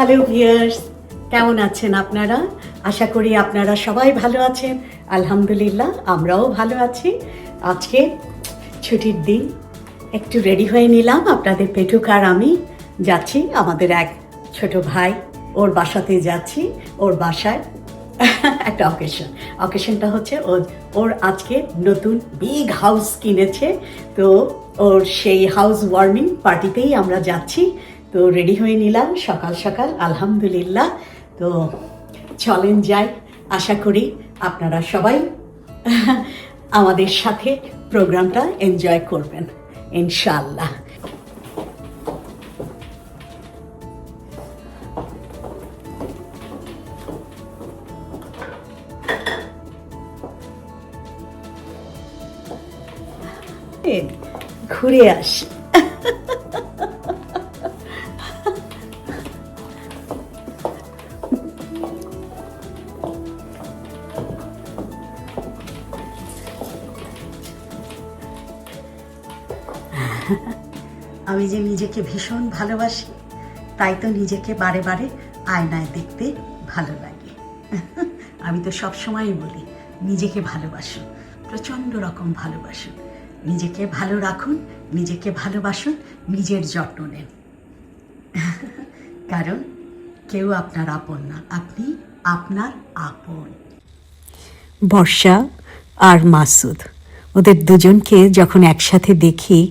Hello viewers, কেমন আছেন আপনারা? আশা করি আপনারা সবাই ভালো আছেন। আলহামদুলিল্লাহ, আমরাও ভালো আছি। আজকে ছুটির দিন, একটু রেডি হয়ে নিলাম। আপনাদের পেটুক আর আমি যাচ্ছি আমাদের এক ছোট ভাই, ওর বাসাতে যাচ্ছি। ওর বাসায় একটা অকেশনটা হচ্ছে ওর আজকে নতুন বিগ হাউস কিনেছে, তো ওর সেই হাউস ওয়ার্মিং পার্টিতেই আমরা যাচ্ছি। তো রেডি হয়ে নিলাম সকাল সকাল, আলহামদুলিল্লাহ। তো চলেন যাই। আশা করি আপনারা সবাই আমাদের সাথে প্রোগ্রামটা এনজয় করবেন ইনশাআল্লাহ। ঘুরে আসি। আমি যে নিজেকে ভীষণ ভালোবাসি, তাই তো নিজেকে বারে বারে আয়নায় দেখতে ভালো লাগে। আমি তো সবসময়ই বলি, নিজেকে ভালোবাসুন, প্রচণ্ড রকম ভালোবাসুন, নিজেকে ভালো রাখুন, নিজেকে ভালোবাসুন, নিজের যত্ন নেন। কারণ কেউ আপনার আপন না, আপনি আপনার আপন। বর্ষা আর মাসুদ, ওদের দুজনকে যখন একসাথে দেখি,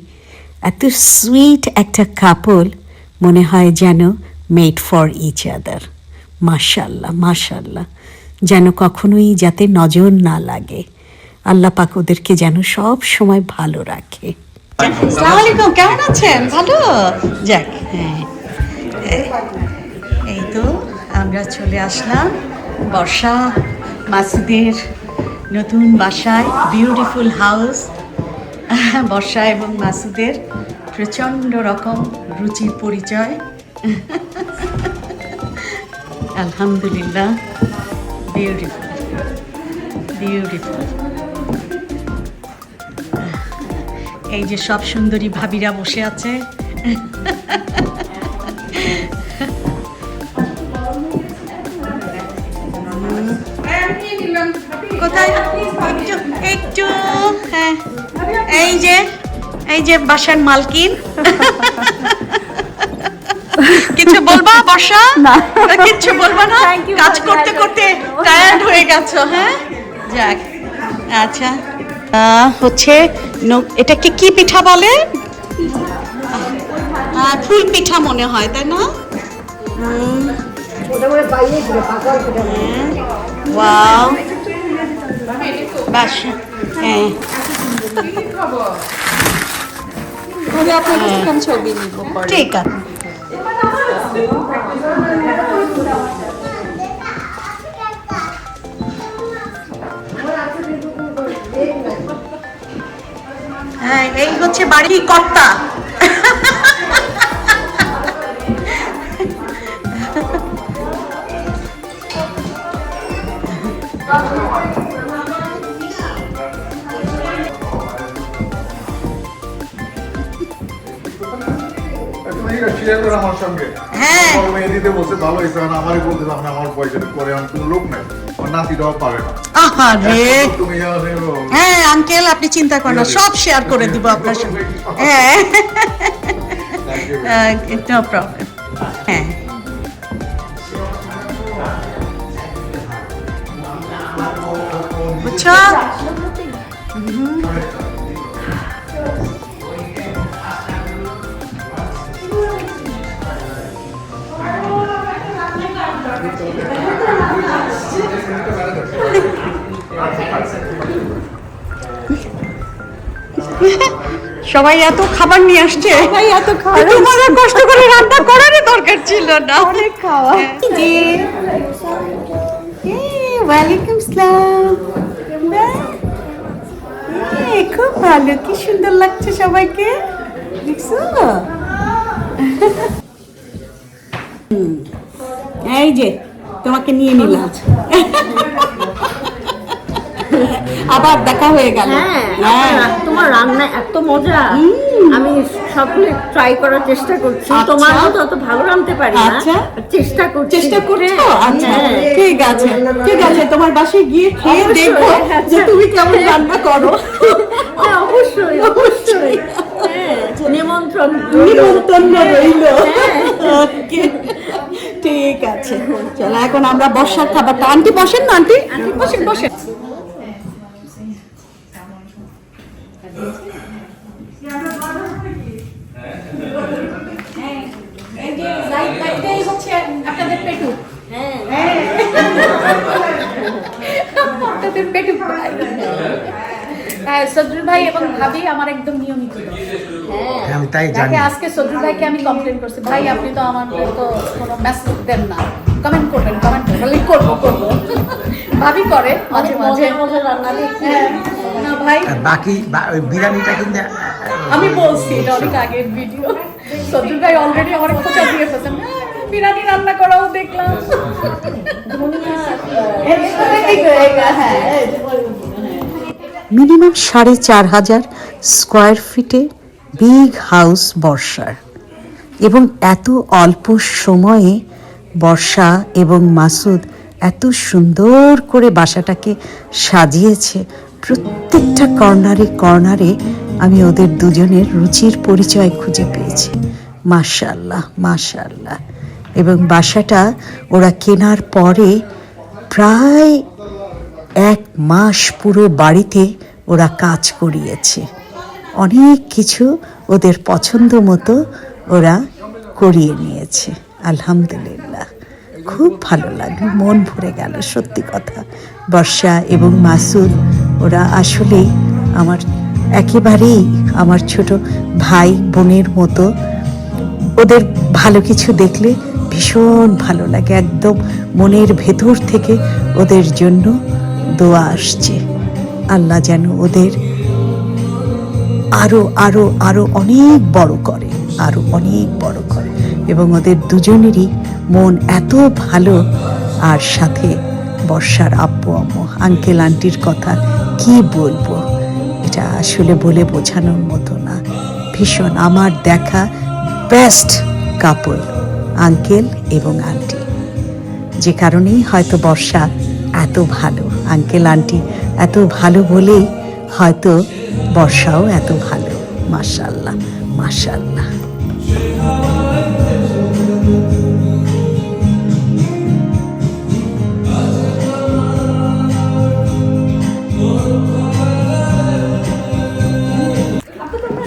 এত সুইট একটা কাপল, মনে হয় যেন মেড ফর ইচ আদার। মাশাল্লাহ মাশাল্লাহ, যেন কখনোই যাতে নজর না লাগে। আল্লাহ পাক ওদেরকে যেন সব সময় ভালো রাখে। আসসালামু আলাইকুম, কেমন আছেন? ভালো? যাক, হ্যাঁ, এই তো আমরা চলে আসলাম বর্ষা মাসুদের নতুন বাসায়, বিউটিফুল হাউস। বর্ষা এবং মাসুদের প্রচণ্ড রকম রুচির পরিচয়। আলহামদুলিল্লাহ, বিউটিফুল বিউটিফুল। এই যে সব সুন্দরী ভাবিরা বসে আছে। কোথায়? একটু একটু, হ্যাঁ, এই যে বাসার মালকিন। কিছু বলবা বর্ষা? না, কিচ্ছু বলবা না? কাজ করতে করতে টায়ার্ড হয়ে গেছো? হ্যাঁ, যাক, আচ্ছা। হচ্ছে এটাকে কি পিঠা বলে? ফুল পিঠা মনে হয়, তাই না? ওয়াও, বাস, হ্যাঁ, ছবি নিব পরে। ঠিক আছে। হ্যাঁ, এই হচ্ছে বাড়ির কর্তা। আমার সঙ্গে হ্যাঁ, মেহেদিতে বসে ভালো হয়েছে, আমারই বলতে আমার পয়সাটা করে আমার কোনো লোক নাই, আমার নাতিটাও পারে না। আহারে, তুমি হ্যাঁ আঙ্কেল, আপনি চিন্তা করেন না, সব শেয়ার করে দিব আপনার সঙ্গে। হ্যাঁ, নো প্রবলেম। হ্যাঁ, বুঝছো? সবাই এত খাবার নিয়ে আসছে, এত খাবার, তোমার কষ্ট করে রান্না করার দরকার ছিল না। অনেক খাওয়া। জি, ওয়ালাইকুম আসসালাম। খুব ভালো, কি সুন্দর লাগছে সবাইকে, দেখছো? এই যে তোমাকে নিয়ে নিলাম। আবার দেখা হয়ে গেল। হ্যাঁ, তোমার রান্না এত মজা, আমি সবগুলো ট্রাই করার চেষ্টা করছি। আচ্ছা। তোমার মতো অত ভালো রাঁধতে পারি না, আচ্ছা। চেষ্টা করছি। চেষ্টা করছো? আচ্ছা, হ্যাঁ। ঠিক আছে, ঠিক আছে, তোমার বাসায় গিয়ে খেয়ে অবশ্যই, দেখবো হ্যাঁ, যে তুমি কেমন রান্না করো। হ্যাঁ, অবশ্যই অবশ্যই। হ্যাঁ, নিমন্ত্রণ নিমন্ত্রণ রইল। হ্যাঁ। ওকে, ঠিক আছে, চলো এখন আমরা বর্ষার খাবারটা। আন্টি বসেন না, আন্টি বসেন বসেন। এটাই হচ্ছে আপনাদের পেটু। আপনাদের পেটু ভাই। হ্যাঁ, সদরুল ভাই এবং ভাবি আমার একদম নিয়মিত। হ্যাঁ, আমি তাই জানি। যাকে আজকে সদরুল ভাইকে আমি কমপ্লেন করছি, ভাই আপনি তো আমাদের তো কোনো মেসেজ দেন না, কমেন্ট করবেন, কমেন্ট করবেন, করবো করবো। ভাবি করে মাঝে মাঝে। মজার রান্না দেখি। হ্যাঁ, না ভাই আর বাকি ওই বিরিয়ানিটা কিন্তু আমি বলছি এটা অনেক আগের ভিডিও। সদরুল ভাই অলরেডি আমার খোঁচা দিয়ে ফেলছেন, বিরিয়ানি রান্না করাও দেখলাম। মিনিমাম 4,500 স্কোয়ার ফিটে বিগ হাউস বর্ষার, এবং এত অল্প সময়ে বর্ষা এবং মাসুদ এত সুন্দর করে বাসাটাকে সাজিয়েছে। প্রত্যেকটা কর্নারে কর্নারে আমি ওদের দুজনের রুচির পরিচয় খুঁজে পেয়েছি। মাশাআল্লাহ মাশাআল্লাহ। এবং বাসাটা ওরা কেনার পরে প্রায় 1 মাস পুরো বাড়িতে ওরা কাজ করিয়েছে। অনেক কিছু ওদের পছন্দ মতো ওরা করিয়ে নিয়েছে। আলহামদুলিল্লাহ, খুব ভালো লাগলো, মন ভরে গেল সত্যি কথা। বর্ষা এবং মাসুদ ওরা আসলেই আমার একেবারেই আমার ছোট ভাই বোনের মতো। ওদের ভালো কিছু দেখলে ভীষণ ভালো লাগে, একদম মনের ভেতর থেকে ওদের জন্য দোয়া আসছে। আল্লাহ যেন ওদের আরো আরো আরো অনেক বড় করে, আরো অনেক বড় করে। এবং ওদের দুজনেরই মন এত ভালো। আর সাথে বর্ষার আব্বু আম্মু, আঙ্কেল আন্টির কথা কি বলবো, এটা আসলে বলে বোঝানোর মতো না। ভীষণ আমার দেখা বেস্ট কাপল আঙ্কেল এবং আন্টি। যে কারণেই হয়তো বর্ষা এত ভালো, আঙ্কেল আন্টি এত ভালো বলেই হয়তো বর্ষাও এত ভালো। মাশাআল্লাহ মাশাআল্লাহ।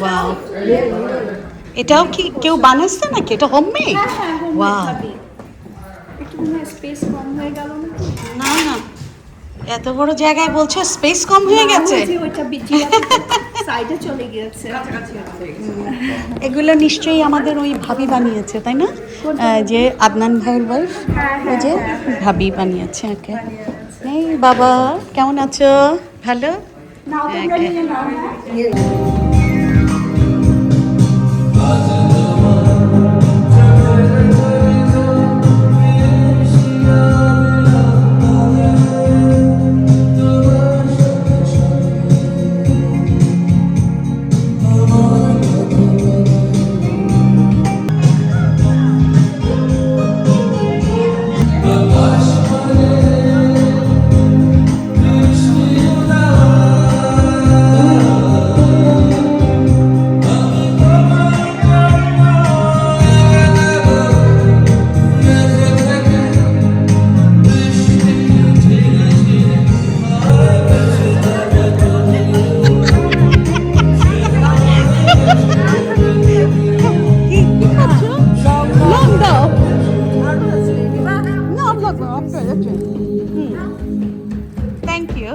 ওয়াও, এটাও কি কেউ বানাচ্ছে নাকি? এটা হোমমেড? ওয়াও, একটু স্পেস কম হয়ে গেল না? না না, এত বড় জায়গায় বলছো স্পেস কম হয়ে গেছে? ওইটা সাইডে চলে গিয়েছে। এগুলো নিশ্চয়ই আমাদের ওই ভাবি বানিয়েছে, তাই না? যে আদনান ভাইয়ের ওয়াইফ, ওই যে ভাবি বানিয়েছে। ওকে, এই বাবা কেমন আছো? ভালো? Thank you.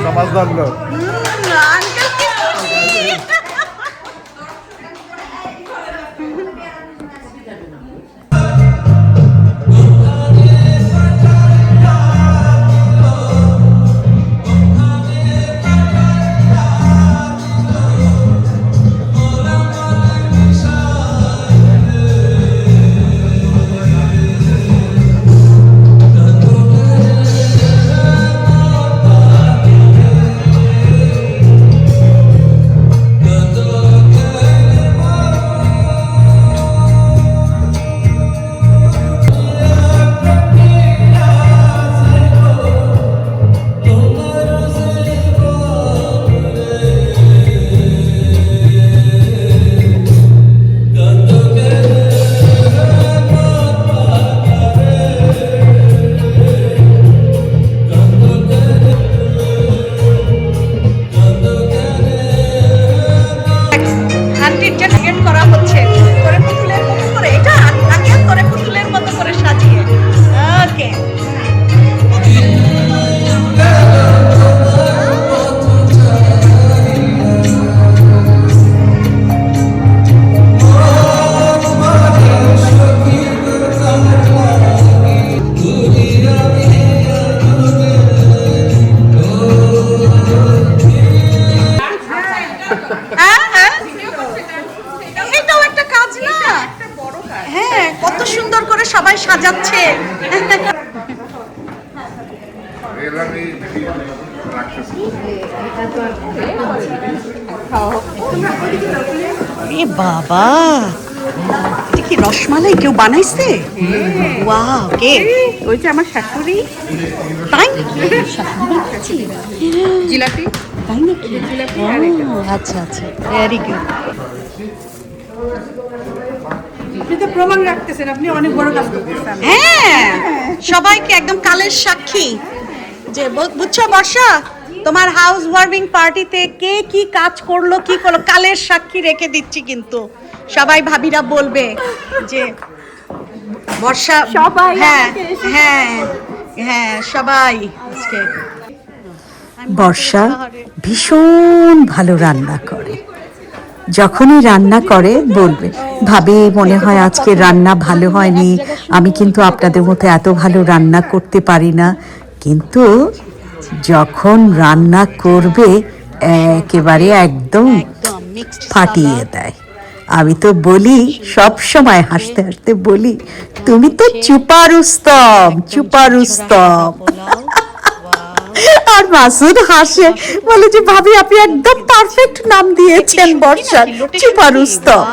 समझदार लोग। রাখতেছি। এ বাবা, এটা কি রসমালাই কেউ বানাইছে? ওয়াও, কে? ওই যে আমার শাশুড়ি তাই জিলাপি তাই নাকি? ও, আচ্ছা আচ্ছা, ভেরি গুড। আপনি তো প্রমাণ রাখতেছেন, আপনি অনেক বড় কাজ করতেছেন। হ্যাঁ, সবাইকে একদম কালের সাক্ষী যে বুঝছো বর্ষা, তোমার হাউস ওয়ার্মিং পার্টিতে কে কি কাজ করলো কি করলো কালের সাক্ষী রেখে দিচ্ছি, কিন্তু সবাই ভাবিরা বলবে যে বর্ষা সবাই হ্যাঁ আমাকে এসে হ্যাঁ হ্যাঁ সবাই আজকে। বর্ষা ভীষণ ভালো রান্না করে, যখনই রান্না করে বলবে ভাবি মনে হয় আজকে রান্না ভালো হয়নি, আমি কিন্তু আপনাদের মতো এত ভালো রান্না করতে পারি না, কিন্তু যখন রান্না করবে একেবারে একদম ফাটিয়ে দেয়। আমি তো বলি সব সময় হাসতে হাসতে বলি তুমি তো চুপারুস্তম চুপারুস্তম। আর মাসুদ হাসে, বলে যে ভাবি আপনি একদম পারফেক্ট নাম দিয়েছেন বর্ষার, চুপারুস্তম।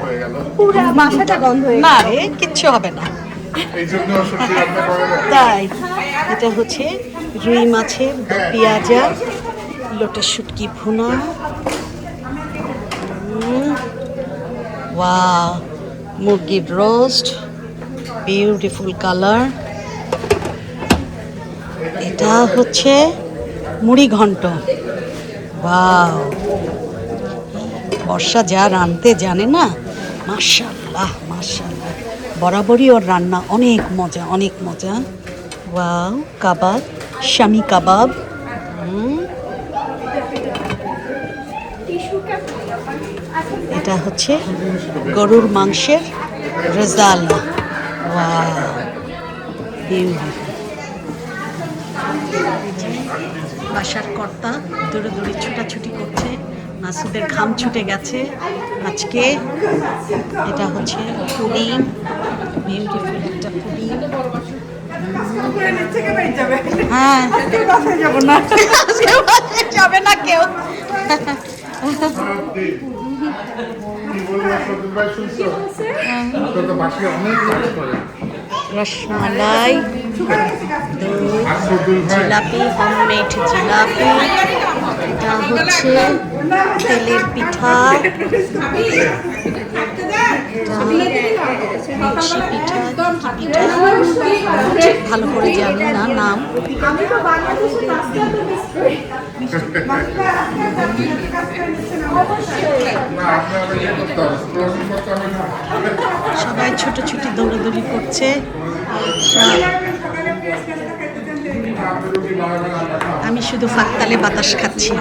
হয়ে গেল। পুরো মাথাটা গন্ধ হয়ে না রে, কিচ্ছু হবে না। এই জন্য সত্যি রান্না করে না। তাই এটা হচ্ছে রুই মাছের পেঁয়াজা, লোটের শুটকি ভুনা। ওয়াও, মুরগির রোস্ট, বিউটিফুল কালার। এটা হচ্ছে মুড়ি ঘন্ট। ওয়াও, বর্ষা যা রাঁধতে জানে না, মাশাআল্লাহ মাশাআল্লাহ, বরাবরই ওর রান্না অনেক মজা অনেক মজা। ওয়াও, কাবাব, শামি কাবাব। এটা হচ্ছে গরুর মাংসের রেজালা। Wow, beautiful. বাসার কর্তা দৌড়ে দৌড়ে ছুটাছুটি করছে, মাসুদের ঘাম ছুটে গেছে আজকে। এটা হচ্ছে পুডিং, বিউটিফুল একটা পুডিং। হ্যাঁ, আজকে বাসায় যাবে না কেউ। কি বলবো সত্যি ভাই, শুনছো? তো তো বাসায় অনেক কাজ করে। রসমালাই, আর সত্যি ভাই জিলাপি, হোমমেড জিলাপি। এটা হচ্ছে তেলের পিঠা, মিক্সি পিঠা, কি পিঠা ঠিক ভালো করে জানি না নাম। না আপনারা ইয়ে করতে হবে, প্রশ্ন করতে হবে না। সবাই ছোটাছুটি দৌড়াদৌড়ি করছে। আমি শুধু ফাঁকতালে বাতাস খাচ্ছি।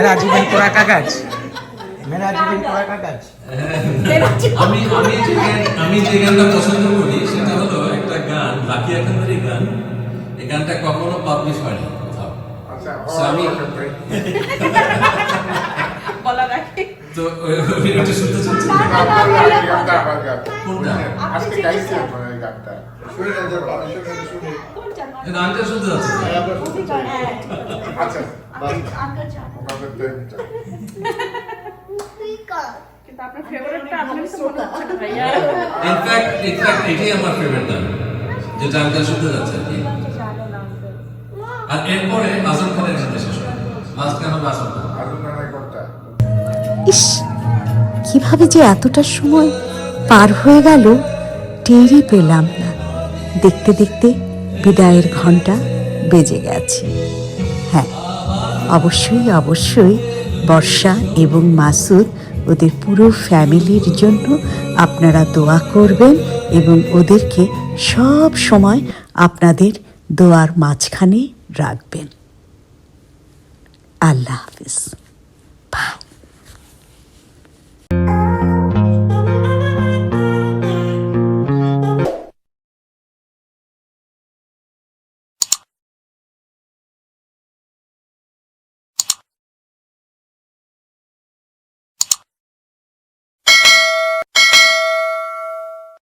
মেরা জীবন কোরা কাগজ, মেরা জীবন কোরা কাগজ। আমি যে গানটা পছন্দ করি সেটা হলো একটা গান, বাকি একান্তেরই গান। এই গানটা কখনো পাবলিশ হয়নি কোথাও। So আমি বলা রাখি তো আমি একটু শুনতে চাচ্ছি। কোনটা? এই গানটা শুনতে চাচ্ছি। কিন্তু আপনার ফেভারিটটা আপনার কাছে মনে হচ্ছে না ভাইয়া। ইনফ্যাক্ট এটাই আমার ফেভারিট গান, যেটা আমি শুনতে যাচ্ছি আর কি। আর এরপরে আজম খানের গানটা শেষ হবে, মাঝখানে হবে আজম খান। ইস, কিভাবে যে এতটা সময় পার হয়ে গেল টেরই পেলাম না। দেখতে দেখতে বিদায়ের ঘন্টা বেজে গেছে। হ্যাঁ, অবশ্যই অবশ্যই বর্ষা এবং মাসুদ ওদের পুরো ফ্যামিলির জন্য আপনারা দোয়া করবেন এবং ওদেরকে সব সময় আপনাদের দোয়ার মাঝখানে রাখবেন। আল্লাহ হাফিজ। বাই।